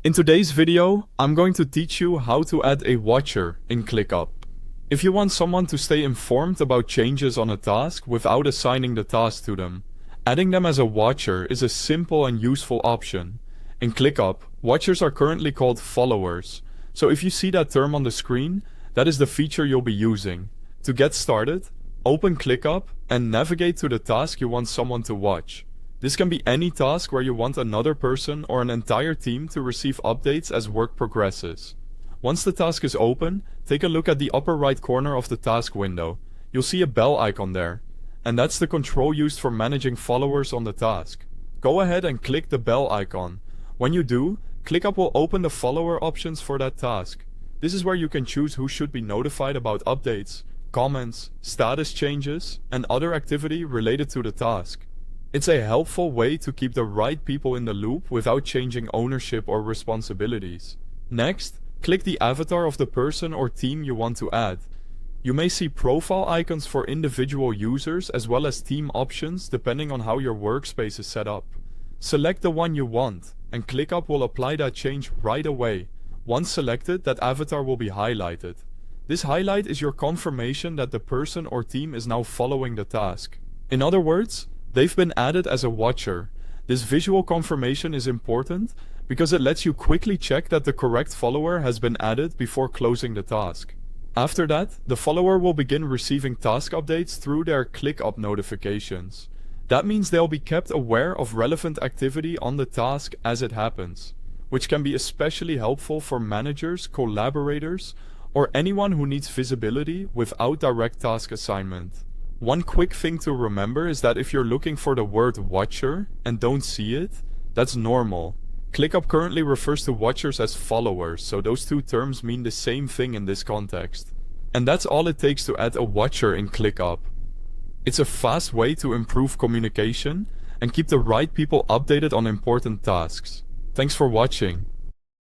In today's video, I'm going to teach you how to add a watcher in ClickUp. If you want someone to stay informed about changes on a task without assigning the task to them, adding them as a watcher is a simple and useful option. In ClickUp, watchers are currently called followers, so if you see that term on the screen, that is the feature you'll be using. To get started, open ClickUp and navigate to the task you want someone to watch. This can be any task where you want another person or an entire team to receive updates as work progresses. Once the task is open, take a look at the upper right corner of the task window. You'll see a bell icon there, and that's the control used for managing followers on the task. Go ahead and click the bell icon. When you do, ClickUp will open the follower options for that task. This is where you can choose who should be notified about updates, comments, status changes, and other activity related to the task. It's a helpful way to keep the right people in the loop without changing ownership or responsibilities. Next, click the avatar of the person or team you want to add. You may see profile icons for individual users as well as team options depending on how your workspace is set up. Select the one you want, and ClickUp will apply that change right away. Once selected, that avatar will be highlighted. This highlight is your confirmation that the person or team is now following the task. In other words, they've been added as a watcher. This visual confirmation is important because it lets you quickly check that the correct follower has been added before closing the task. After that, the follower will begin receiving task updates through their ClickUp notifications. That means they'll be kept aware of relevant activity on the task as it happens, which can be especially helpful for managers, collaborators, or anyone who needs visibility without direct task assignment. One quick thing to remember is that if you're looking for the word watcher and don't see it, that's normal. ClickUp currently refers to watchers as followers, so those two terms mean the same thing in this context. And that's all it takes to add a watcher in ClickUp. It's a fast way to improve communication and keep the right people updated on important tasks. Thanks for watching.